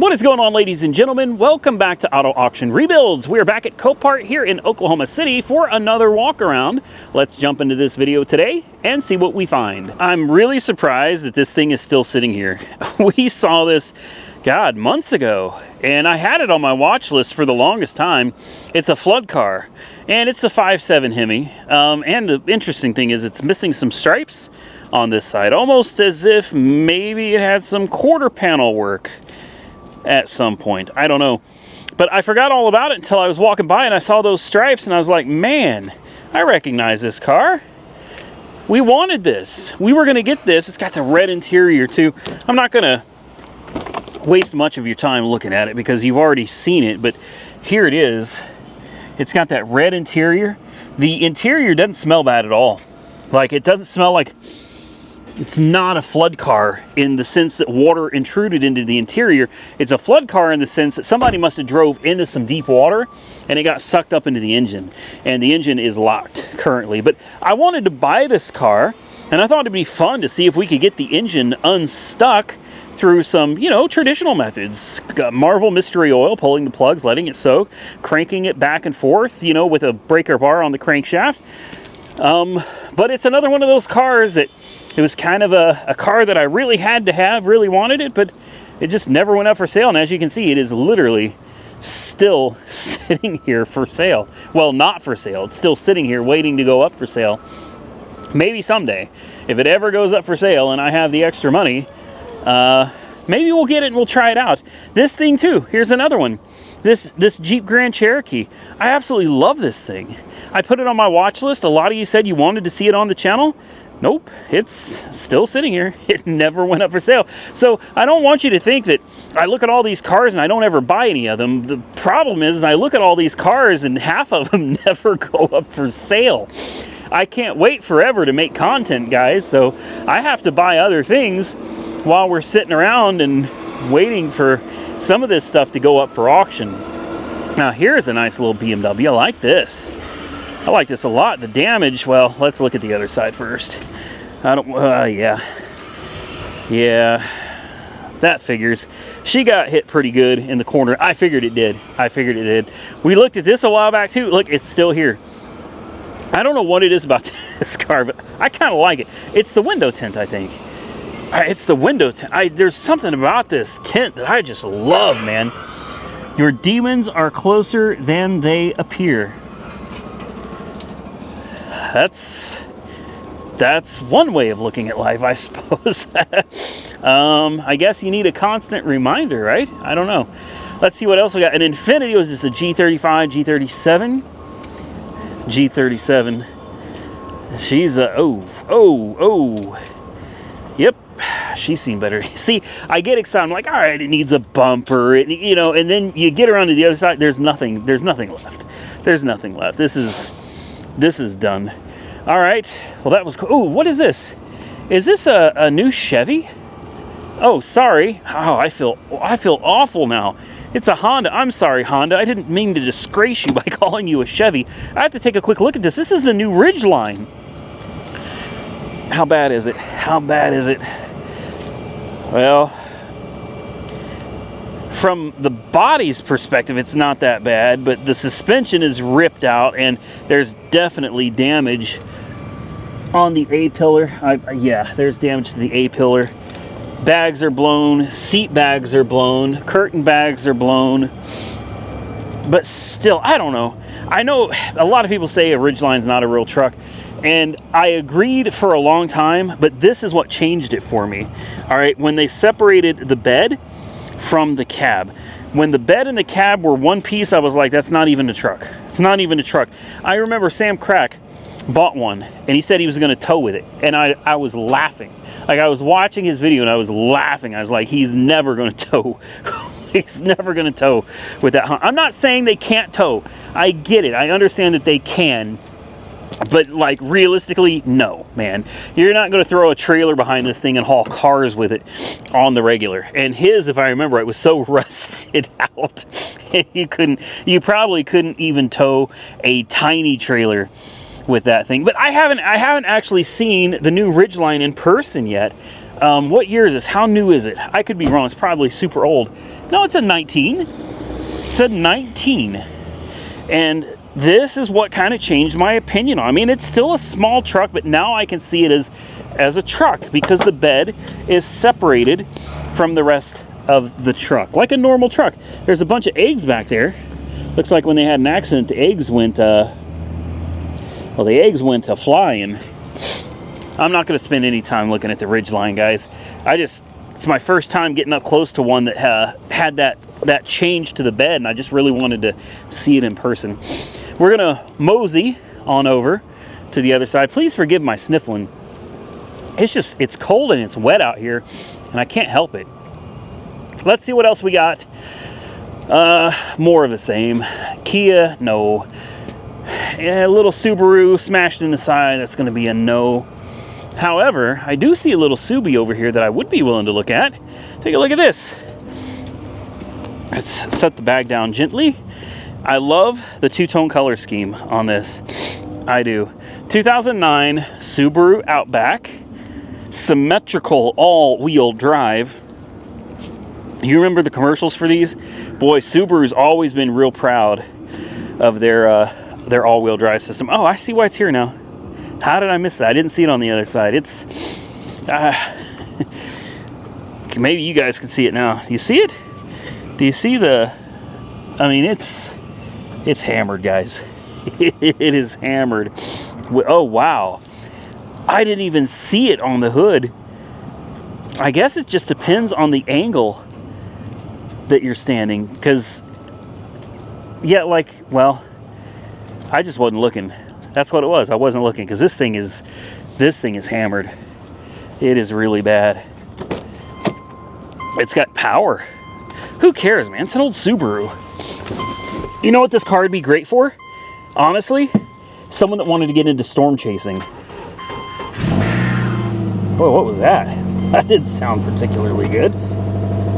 What is going on, ladies and gentlemen? Welcome back to Auto Auction Rebuilds. We're back at Copart here in Oklahoma City for another walk around. Let's jump into this video today and see what we find. I'm really surprised that this thing is still sitting here. We saw this, God, months ago, and I had it on my watch list for the longest time. It's a flood car, and it's a 5.7 Hemi. And the interesting thing is it's missing some stripes on this side, almost as if maybe it had some quarter panel work at some point. I don't know, but I forgot all about it until I was walking by and I saw those stripes and I was like, man, I recognize this car. We wanted this. We were gonna get this. It's got the red interior too. I'm not gonna waste much of your time looking at it because you've already seen it, but here it is. It's got that red interior. The interior doesn't smell bad at all. Like, it doesn't smell like, it's not a flood car in the sense that water intruded into the interior. It's a flood car in the sense that somebody must have drove into some deep water and it got sucked up into the engine. And the engine is locked currently. But I wanted to buy this car and I thought it'd be fun to see if we could get the engine unstuck through some, you know, traditional methods. Marvel mystery oil, pulling the plugs, letting it soak, cranking it back and forth, you know, with a breaker bar on the crankshaft. But it's another one of those cars that it was kind of a car that I really had to have, really wanted it, but it just never went up for sale. And as you can see, it is literally still sitting here for sale. Well, not for sale. It's still sitting here waiting to go up for sale. Maybe someday, if it ever goes up for sale and I have the extra money, maybe we'll get it and we'll try it out. This thing too, here's another one. This Jeep Grand Cherokee. I absolutely love this thing. I put it on my watch list. A lot of you said you wanted to see it on the channel. Nope, it's still sitting here. It never went up for sale. So I don't want you to think that I look at all these cars and I don't ever buy any of them. The problem is I look at all these cars and half of them never go up for sale. I can't wait forever to make content, guys. So I have to buy other things while we're sitting around and waiting for some of this stuff to go up for auction. Now here's a nice little BMW. I like this. I like this a lot. The damage, well, let's look at the other side first. Yeah, that figures. She got hit pretty good in the corner. I figured it did. We looked at this a while back too. Look, it's still here. I don't know what it is about this car, but I kind of like it. It's the window tint, I think. It's the window tint. There's something about this tint that I just love, man. Your demons are closer than they appear. That's one way of looking at life, I suppose. I guess you need a constant reminder, right? I don't know. Let's see what else we got. An Infiniti. Was this a G35, G37? G37. She's a, Yep, she's seen better. See, I get excited. I'm like, all right, it needs a bumper, you know, and then you get around to the other side. There's nothing left. There's nothing left. This is done. All right. Well, that was cool. Oh, what is this? Is this a new Chevy? Oh, sorry. Oh, I feel awful now. It's a Honda. I'm sorry, Honda. I didn't mean to disgrace you by calling you a Chevy. I have to take a quick look at this. This is the new Ridgeline. How bad is it? How bad is it? Well, from the body's perspective, it's not that bad, but the suspension is ripped out and there's definitely damage on the A-pillar. Yeah, there's damage to the A-pillar. Bags are blown, seat bags are blown, curtain bags are blown. But still, I don't know. I know a lot of people say a Ridgeline's not a real truck, and I agreed for a long time, but this is what changed it for me. All right, when they separated the bed from the cab. When the bed and the cab were one piece, I was like, that's not even a truck. It's not even a truck. I remember Sam Crack bought one and he said he was going to tow with it, and I was laughing. Like, I was watching his video and I was laughing. I was like, he's never going to tow. He's never going to tow with that. I'm not saying they can't tow. I get it. I understand that they can. But, like, realistically, no, man. You're not going to throw a trailer behind this thing and haul cars with it on the regular. And his, if I remember right, was so rusted out. You probably couldn't even tow a tiny trailer with that thing. But I haven't actually seen the new Ridgeline in person yet. What year is this? How new is it? I could be wrong. It's probably super old. No, it's a 19. It's a 19. And this is what kind of changed my opinion on it. I mean, it's still a small truck, but now I can see it as a truck because the bed is separated from the rest of the truck, like a normal truck. There's a bunch of eggs back there. Looks like when they had an accident, the eggs went, flying. I'm not going to spend any time looking at the Ridgeline, guys. It's my first time getting up close to one that had that change to the bed, and I just really wanted to see it in person. We're going to mosey on over to the other side. Please forgive my sniffling. It's cold and it's wet out here, and I can't help it. Let's see what else we got. More of the same. Kia, no. Yeah, a little Subaru smashed in the side. That's going to be a no. However, I do see a little Subi over here that I would be willing to look at. Take a look at this. Let's set the bag down gently. I love the two-tone color scheme on this. I do. 2009 Subaru Outback. Symmetrical all-wheel drive. You remember the commercials for these? Boy, Subaru's always been real proud of their all-wheel drive system. Oh, I see why it's here now. How did I miss that? I didn't see it on the other side. It's maybe you guys can see it now. Do you see it? Do you see the? I mean, it's hammered, guys. It is hammered. Oh wow! I didn't even see it on the hood. I guess it just depends on the angle that you're standing, because yeah, well, I just wasn't looking. That's what it was. I wasn't looking, because this thing is hammered. It is really bad. It's got power. Who cares, man? It's an old Subaru. You know what this car would be great for? Honestly, someone that wanted to get into storm chasing. Whoa, what was that? That didn't sound particularly good.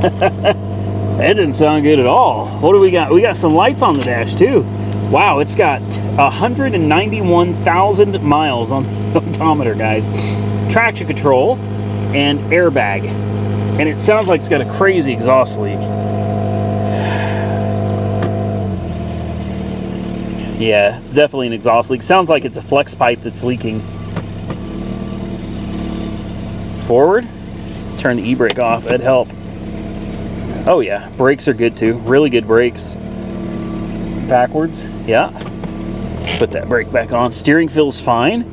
That didn't sound good at all. What do we got? We got some lights on the dash too. Wow, it's got 191,000 miles on the odometer, guys. Traction control and airbag. And it sounds like it's got a crazy exhaust leak. Yeah, it's definitely an exhaust leak. Sounds like it's a flex pipe that's leaking. Forward. Turn the e-brake off. That'd help. Oh yeah, brakes are good too. Really good brakes. Backwards. Yeah. Put that brake back on. Steering feels fine.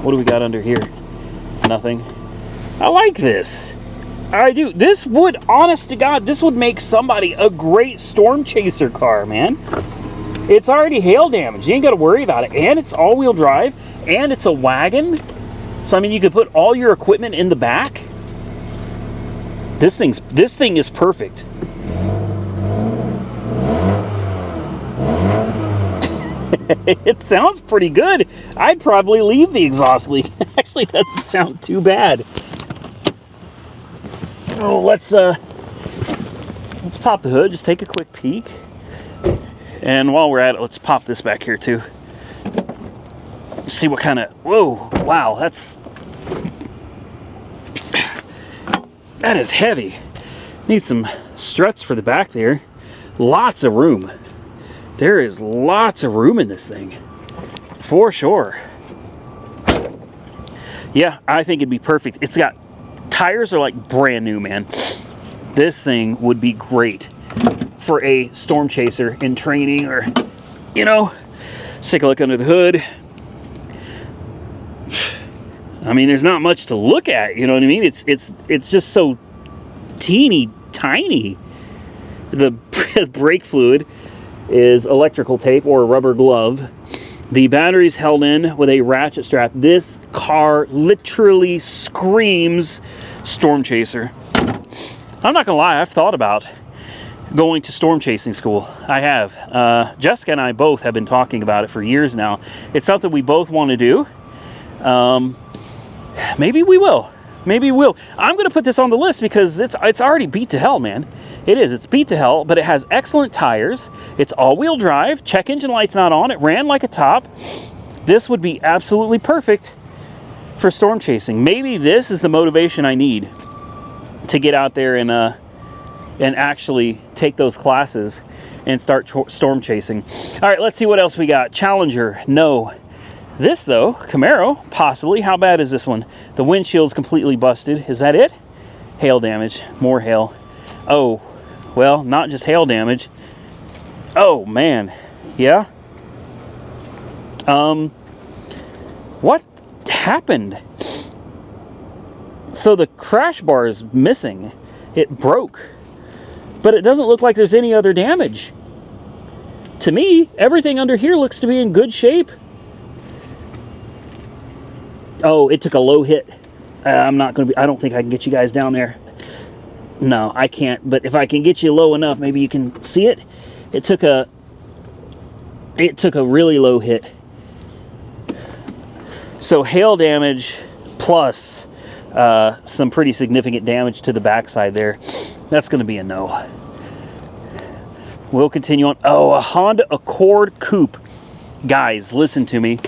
What do we got under here? Nothing. I like this. I do. This would, honest to God, this would make somebody a great storm chaser car, man. It's already hail damage. You ain't got to worry about it. And it's all-wheel drive. And it's a wagon. So, I mean, you could put all your equipment in the back. This thing is perfect. It sounds pretty good. I'd probably leave the exhaust leak. Actually, that doesn't sound too bad. Oh, let's pop the hood. Just take a quick peek. And while we're at it, let's pop this back here too. See what kind of, whoa, wow, that is heavy. Need some struts for the back there. Lots of room. There is lots of room in this thing, for sure. Yeah, I think it'd be perfect. It's got, tires are like brand new, man. This thing would be great for a storm chaser in training, or, you know, let's take a look under the hood. I mean, there's not much to look at, you know what I mean? It's just so teeny tiny. The brake fluid is electrical tape or a rubber glove. The battery's held in with a ratchet strap. This car literally screams storm chaser. I'm not gonna lie, I've thought about going to storm chasing school. I have. Jessica and I both have been talking about it for years now. It's something we both want to do. Maybe we will. Maybe we'll. I'm going to put this on the list because it's already beat to hell, man. It is. It's beat to hell, but it has excellent tires. It's all-wheel drive. Check engine light's not on. It ran like a top. This would be absolutely perfect for storm chasing. Maybe this is the motivation I need to get out there and actually take those classes and start storm chasing. All right, let's see what else we got. Challenger, no. This though, Camaro, possibly. How bad is this one? The windshield's completely busted. Is that it? Hail damage, more hail. Oh, well, not just hail damage. Oh man, yeah. What happened? So the crash bar is missing. It broke. But it doesn't look like there's any other damage. To me, everything under here looks to be in good shape. Oh, it took a low hit. I'm not going to be, I don't think I can get you guys down there. No, I can't. But if I can get you low enough, maybe you can see it. It took a really low hit. So hail damage plus some pretty significant damage to the backside there. That's going to be a no. We'll continue on. Oh, a Honda Accord Coupe. Guys, listen to me.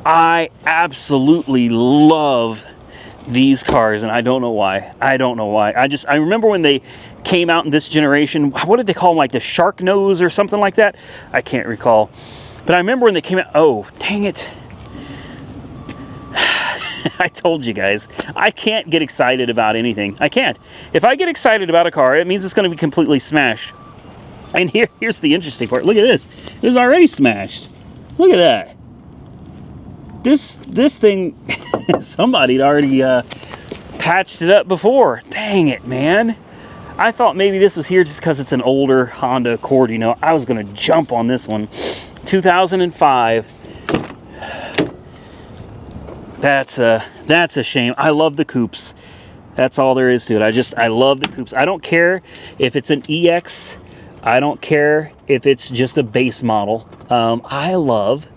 I absolutely love these cars, and I don't know why. I don't know why. I remember when they came out in this generation, what did they call them, like the shark nose or something like that? I can't recall. But I remember when they came out. Oh, dang it. I told you guys, I can't get excited about anything. I can't. If I get excited about a car, it means it's going to be completely smashed. And here's the interesting part. Look at this. This is already smashed. Look at that. This thing, somebody'd already patched it up before. Dang it, man. I thought maybe this was here just because it's an older Honda Accord. You know, I was going to jump on this one. 2005. That's a shame. I love the coupes. That's all there is to it. I love the coupes. I don't care if it's an EX. I don't care if it's just a base model. I love,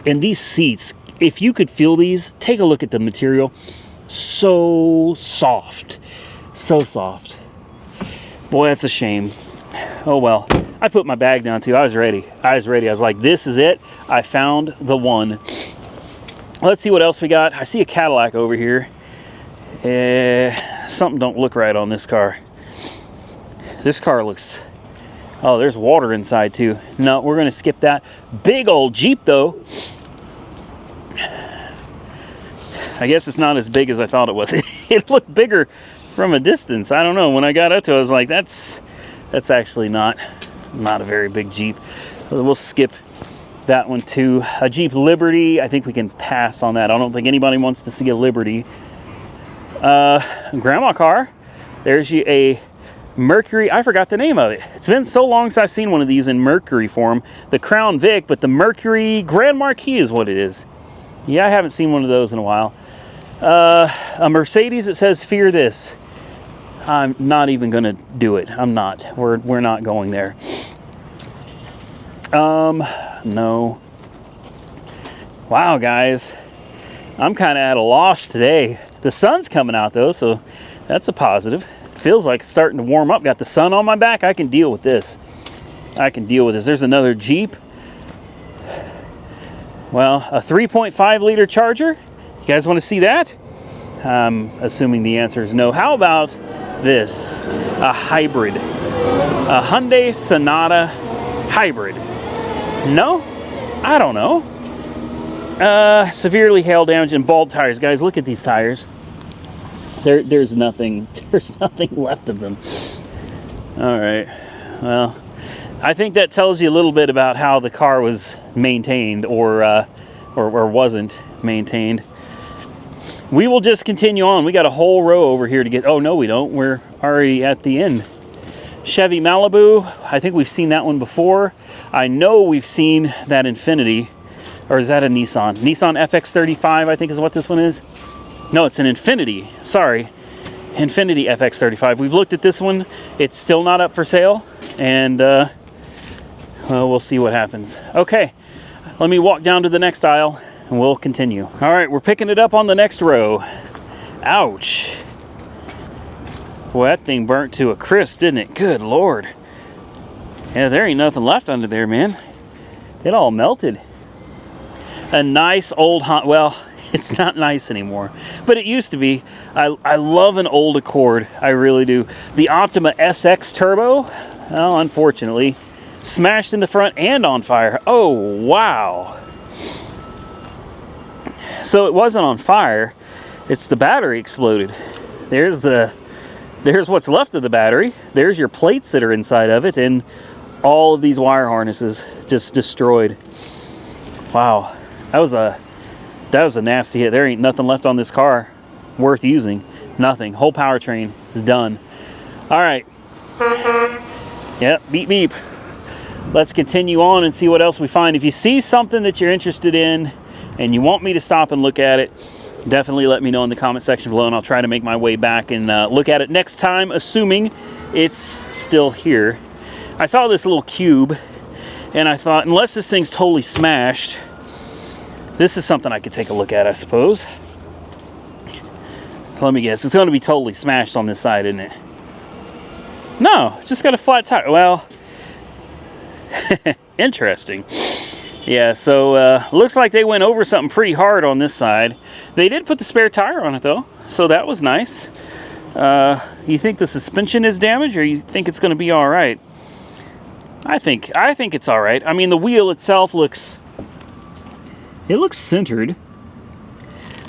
and these seats, if you could feel these, take a look at the material. So soft. So soft. Boy, that's a shame. Oh well. I put my bag down too. I was ready. I was like, this is it. I found the one. Let's see what else we got. I see a Cadillac over here. Something don't look right on this car. This car looks... Oh, there's water inside too. No, we're going to skip that. Big old Jeep though. I guess it's not as big as I thought it was. It looked bigger from a distance. I don't know. When I got up to it, I was like, that's actually not a very big Jeep. We'll skip that one too. A Jeep Liberty, I think we can pass on that. I don't think anybody wants to see a Liberty. Grandma car. There's a Mercury. I forgot the name of it. It's been so long since I've seen one of these in Mercury form. The Crown Vic, but the Mercury Grand Marquis is what it is. Yeah, I haven't seen one of those in a while. A Mercedes that says "Fear This." I'm not even gonna do it. I'm not. We're not going there. No. Wow, guys. I'm kind of at a loss today. The sun's coming out though, so that's a positive. Feels like it's starting to warm up. Got the sun on my back. I can deal with this. I can deal with this. There's another Jeep. Well, a 3.5 liter Charger. You guys want to see that? I'm assuming the answer is no. How about this? A hybrid. A Hyundai Sonata hybrid. No? I don't know. Severely hail damage and bald tires. Guys, look at these tires. There's nothing left of them. All right. Well, I think that tells you a little bit about how the car was maintained or wasn't maintained. We will just continue on. We got a whole row over here to get. Oh no, we don't. We're already at the end. Chevy Malibu. I think we've seen that one before. I know we've seen that Infiniti. Or is that a Nissan? Nissan FX35, I think is what this one is. No, it's an Infiniti. Sorry. Infiniti FX35. We've looked at this one. It's still not up for sale. And, well, we'll see what happens. Okay. Let me walk down to the next aisle and we'll continue. All right, we're picking it up on the next row. Ouch. Boy, that thing burnt to a crisp, didn't it? Good Lord. Yeah, there ain't nothing left under there, man. It all melted. A nice old Honda. Well, It's not nice anymore, but it used to be. I love an old Accord, I really do. The Optima SX Turbo, well, unfortunately, smashed in the front and on fire. Oh, wow. So it wasn't on fire, it's the battery exploded. There's what's left of the battery. There's your plates that are inside of it, and all of these wire harnesses just destroyed. Wow, that was a nasty hit. There ain't nothing left on this car worth using. Nothing. Whole powertrain is done. All right. Yep, beep beep. Let's continue on and see what else we find. If you see something that you're interested in and you want me to stop and look at it, definitely let me know in the comment section below, and I'll try to make my way back and look at it next time, assuming it's still here. I saw this little Cube, and I thought, unless this thing's totally smashed, this is something I could take a look at, I suppose. Let me guess, it's going to be totally smashed on this side, isn't it? No, it's just got a flat tire. Well, interesting. Yeah, so looks like they went over something pretty hard on this side. They did put the spare tire on it though, so that was nice. You think the suspension is damaged, or you think it's going to be all right? I think it's all right. I mean, the wheel itself looks centered.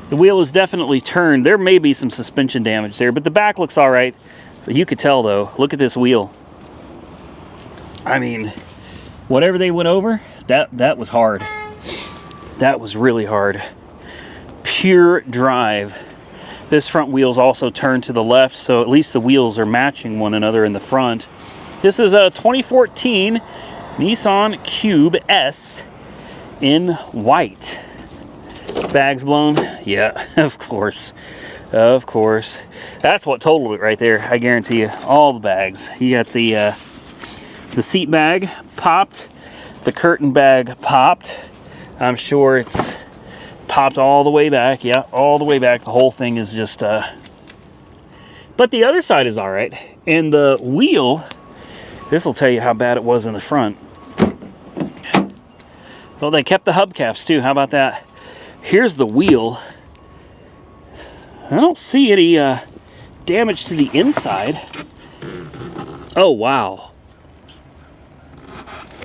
The wheel is definitely turned. There may be some suspension damage there, but the back looks all right. But you could tell though, look at this wheel. I mean, whatever they went over, that was hard. That was really hard. Pure drive. This front wheel's also turned to the left, so at least the wheels are matching one another in the front. This is a 2014 Nissan Cube S in white. Bags blown? Yeah, of course. Of course. That's what totaled it right there, I guarantee you. All the bags. You got the seat bag popped, the curtain bag popped. I'm sure it's popped all the way back. Yeah, all the way back. The whole thing is just but the other side is all right. And the wheel, this will tell you how bad it was in the front. Well, they kept the hubcaps too. How about that? Here's the wheel. I don't see any damage to the inside. Oh, wow.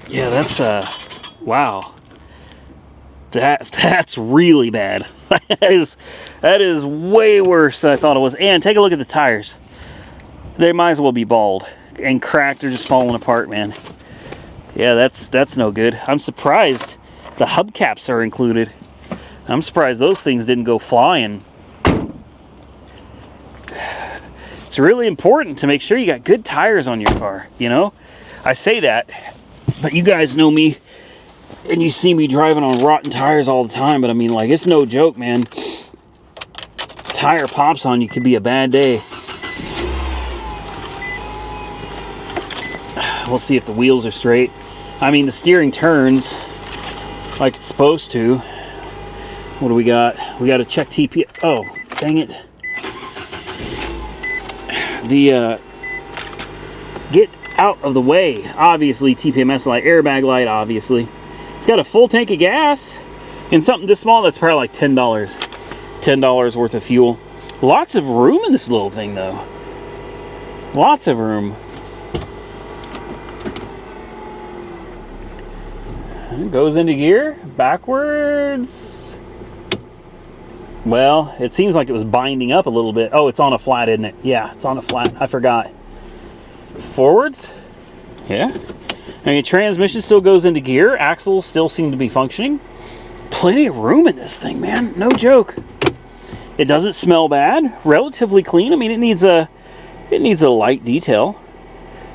Yeah, that's wow. That's really bad. that is way worse than I thought it was. And take a look at the tires. They might as well be bald and cracked. They're just falling apart, man. Yeah, that's no good. I'm surprised the hubcaps are included. I'm surprised those things didn't go flying. It's really important to make sure you got good tires on your car, you know? I say that, but you guys know me, and you see me driving on rotten tires all the time, but I mean, like, it's no joke, man. Tire pops on you could be a bad day. We'll see if the wheels are straight. I mean, the steering turns like it's supposed to. What do we got? We got to check TP. Oh, dang it. The get out of the way. Obviously, TPMS light, airbag light, obviously. It's got a full tank of gas and something this small. That's probably like $10. $10 worth of fuel. Lots of room in this little thing, though. Lots of room. It goes into gear backwards. Well, it seems like it was binding up a little bit. Oh, it's on a flat, isn't it? Yeah, it's on a flat. I forgot. Forwards. Yeah. I mean, transmission still goes into gear. Axles still seem to be functioning. Plenty of room in this thing, man. No joke. It doesn't smell bad. Relatively clean. I mean, it needs a light detail,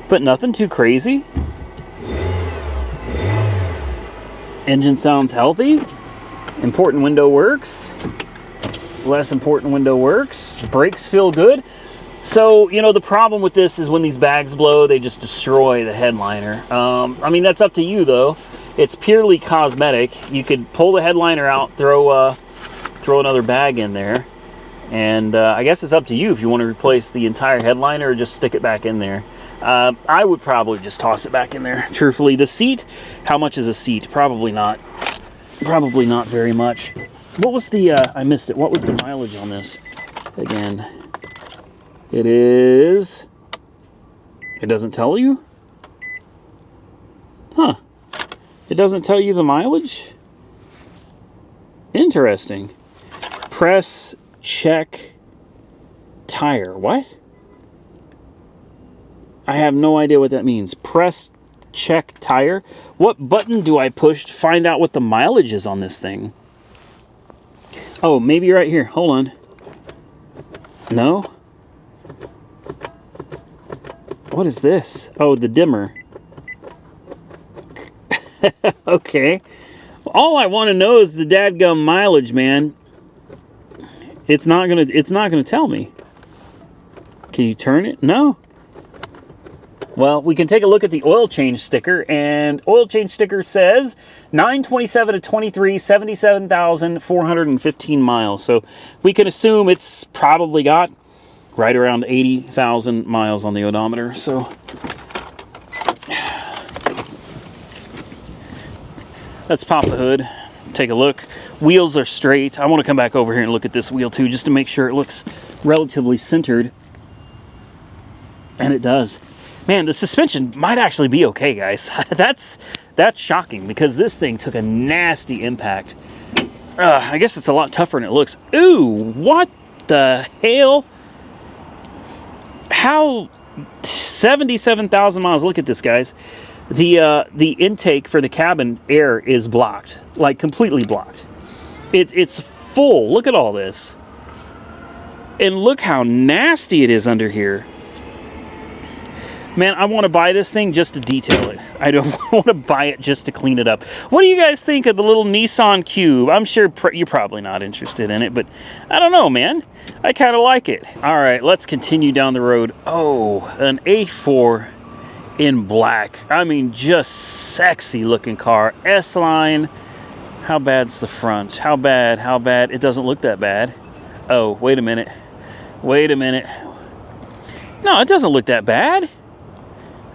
but nothing too crazy. Engine sounds healthy. Important window works. Less important window works. Brakes feel good. So, you know, the problem with this is when these bags blow, they just destroy the headliner. I mean, that's up to you, though. It's purely cosmetic. You could pull the headliner out, throw another bag in there, and I guess it's up to you if you want to replace the entire headliner or just stick it back in there. I would probably just toss it back in there, truthfully. The seat, how much is a seat? Probably not. Probably not very much. What was the, I missed it. What was the mileage on this? Again, it is, it doesn't tell you? Huh. It doesn't tell you the mileage? Interesting. Press, check, tire. What? I have no idea what that means. Press, check, tire. What button do I push to find out what the mileage is on this thing? Oh, maybe right here. Hold on. No? What is this? Oh, the dimmer. Okay. All I want to know is the dadgum mileage, man. It's not gonna tell me. Can you turn it? No. Well, we can take a look at the oil change sticker, and oil change sticker says 927 to 23, 77,415 miles. So we can assume it's probably got right around 80,000 miles on the odometer. So let's pop the hood, take a look. Wheels are straight. I want to come back over here and look at this wheel too, just to make sure it looks relatively centered. And it does. Man, the suspension might actually be okay, guys. That's shocking, because this thing took a nasty impact. I guess it's a lot tougher than it looks. Ooh, what the hell? How? 77,000 miles. Look at this, guys. The intake for the cabin air is blocked, like completely blocked. It's full. Look at all this. And look how nasty it is under here. Man, I want to buy this thing just to detail it. I don't want to buy it just to clean it up. What do you guys think of the little Nissan Cube? I'm sure you're probably not interested in it, but I don't know, man. I kind of like it. All right, let's continue down the road. Oh, an A4 in black. I mean, just sexy looking car. S-Line. How bad's the front? How bad? How bad? It doesn't look that bad. Oh, wait a minute. Wait a minute. No, it doesn't look that bad.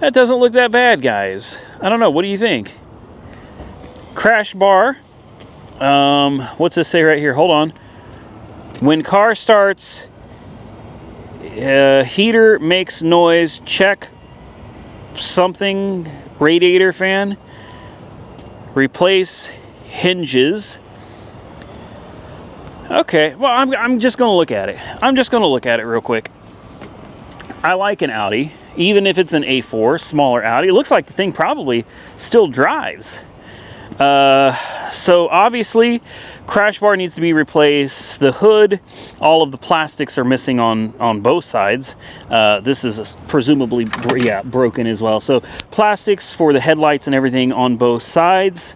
That doesn't look that bad, guys. I don't know. What do you think? Crash bar. What's this say right here? Hold on. When car starts, heater makes noise. Check something. Radiator fan. Replace hinges. Okay. Well, I'm just going to look at it. I'm just going to look at it real quick. I like an Audi, even if it's an A4, smaller Audi. It looks like the thing probably still drives. So obviously, crash bar needs to be replaced. The hood, all of the plastics are missing on both sides. This is presumably, yeah, broken as well. So plastics for the headlights and everything on both sides.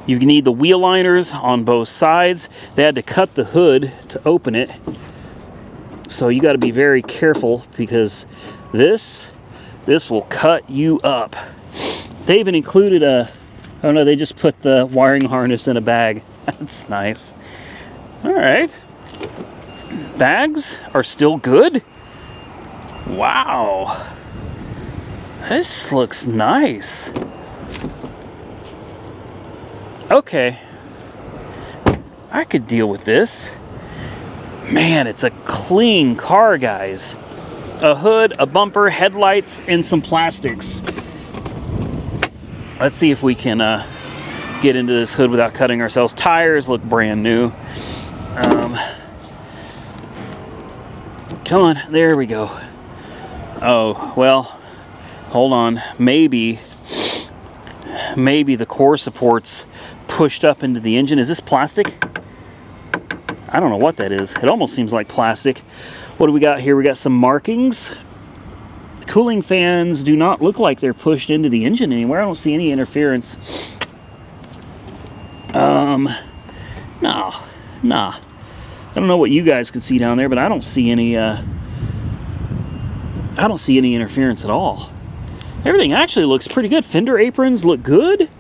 You need the wheel liners on both sides. They had to cut the hood to open it. So you got to be very careful, because this will cut you up. They even included a, oh no, they just put the wiring harness in a bag. That's nice. All right. Bags are still good. Wow. This looks nice. Okay. I could deal with this. Man, it's a clean car, guys. A hood, a bumper, headlights, and some plastics. Let's see if we can get into this hood without cutting ourselves. Tires look brand new. Come on, there we go. Oh, well, hold on. Maybe the core support's pushed up into the engine. Is this plastic? I don't know what that is. It almost seems like plastic. What do we got here? We got some markings. Cooling fans do not look like they're pushed into the engine anywhere. I don't see any interference. Nah. I don't know what you guys can see down there, but I don't see any interference at all. Everything actually looks pretty good. Fender aprons look good.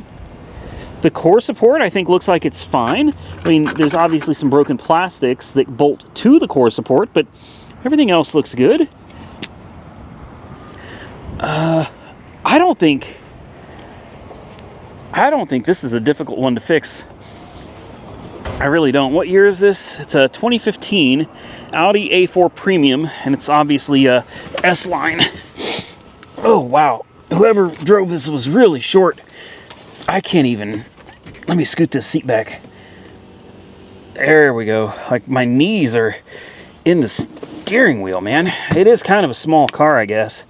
The core support, I think, looks like it's fine. I mean, there's obviously some broken plastics that bolt to the core support, but everything else looks good. I don't think this is a difficult one to fix. I really don't. What year is this? It's a 2015 Audi A4 Premium, and it's obviously a S-Line. Oh, wow. Whoever drove this was really short. I can't even... Let me scoot this seat back. There we go. Like, my knees are in the steering wheel, man. It is kind of a small car, I guess.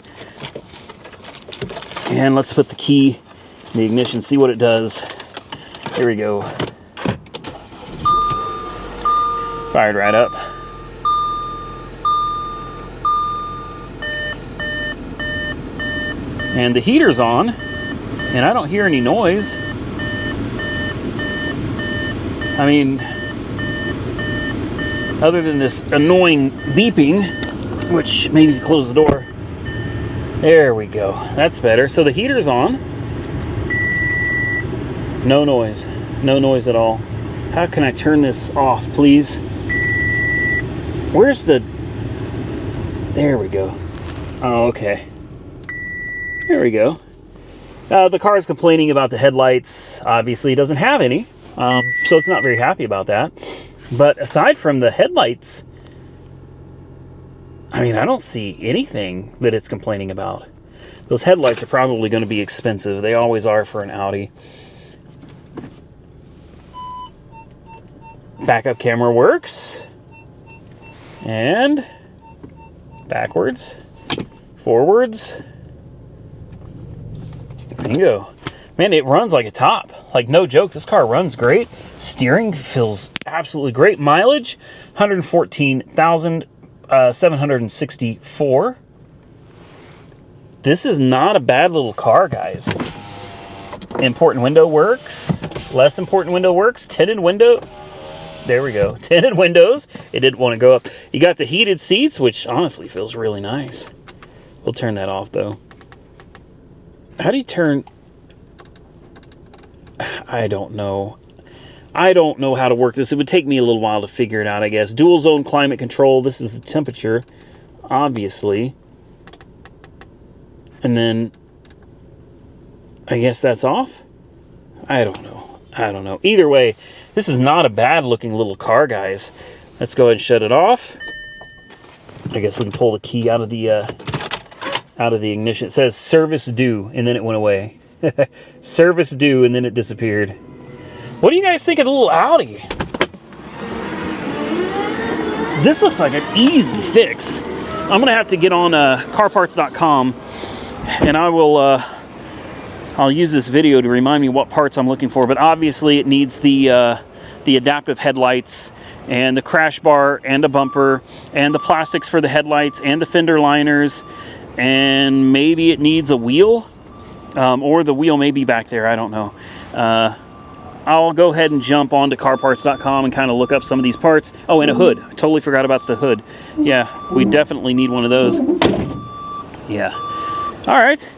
And let's put the key in the ignition, see what it does. Here we go. Fired right up. And the heater's on, and I don't hear any noise. I mean, other than this annoying beeping, which maybe close the door. There we go. That's better. So the heater's on. No noise. No noise at all. How can I turn this off, please? Where's the... There we go. Oh, okay. There we go. The car is complaining about the headlights. Obviously, it doesn't have any. So it's not very happy about that. But aside from the headlights, I mean, I don't see anything that it's complaining about. Those headlights are probably going to be expensive. They always are for an Audi. Backup camera works. And backwards, forwards. Bingo. Man, it runs like a top. Like, no joke, this car runs great. Steering feels absolutely great. Mileage, 114,764. This is not a bad little car, guys. Important window works. Less important window works. Tinted window. There we go. Tinted windows. It didn't want to go up. You got the heated seats, which honestly feels really nice. We'll turn that off, though. How do you turn... I don't know. I don't know how to work this. It would take me a little while to figure it out, I guess. Dual zone climate control. This is the temperature, obviously. And then, I guess that's off? I don't know. I don't know. Either way, this is not a bad looking little car, guys. Let's go ahead and shut it off. I guess we can pull the key out of the ignition. It says service due, and then it went away. Service due, and then it disappeared. What do you guys think of the little Audi? This looks like an easy fix. I'm gonna have to get on carparts.com, and I will I'll use this video to remind me what parts I'm looking for. But obviously it needs the adaptive headlights and the crash bar and a bumper and the plastics for the headlights and the fender liners, and maybe it needs a wheel. Or the wheel may be back there, I don't know. I'll go ahead and jump onto carparts.com and kind of look up some of these parts. Oh, and a hood. I totally forgot about the hood. Yeah, we definitely need one of those. Yeah. All right.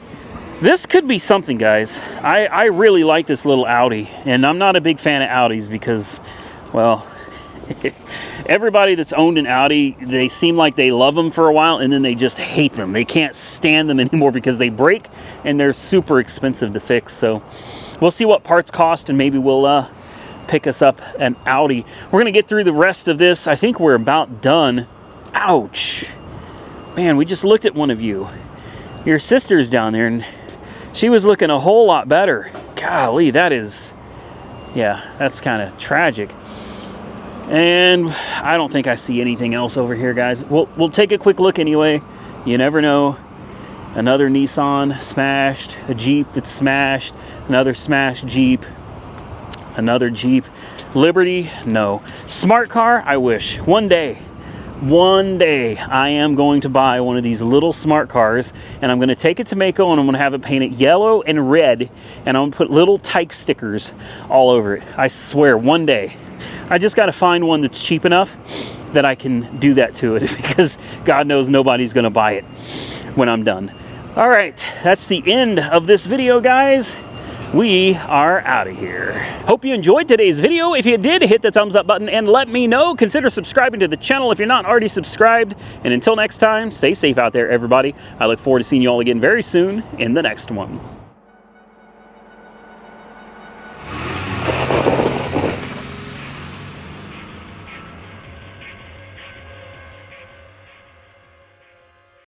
This could be something, guys. I really like this little Audi, and I'm not a big fan of Audis because, well... Everybody that's owned an Audi, they seem like they love them for a while and then they just hate them. They can't stand them anymore because they break and they're super expensive to fix. So we'll see what parts cost, and maybe we'll pick us up an Audi. We're gonna get through the rest of this. I think we're about done. Ouch, man, we just looked at one of you. Your sister's down there and she was looking a whole lot better. Golly, that is, yeah, that's kind of tragic. And I don't think I see anything else over here, guys. We'll take a quick look anyway. You never know. Another Nissan smashed, a Jeep that's smashed, another smashed Jeep, another Jeep. Liberty, no. Smart car, I wish. One day I am going to buy one of these little smart cars, and I'm going to take it to Mako, and I'm going to have it painted yellow and red, and I'm going to put little tyke stickers all over it. I swear, one day. I just got to find one that's cheap enough that I can do that to it, because God knows nobody's going to buy it when I'm done. All right, that's the end of this video, guys. We are out of here. Hope you enjoyed today's video. If you did, hit the thumbs up button and let me know. Consider subscribing to the channel if you're not already subscribed. And until next time, stay safe out there, everybody. I look forward to seeing you all again very soon in the next one.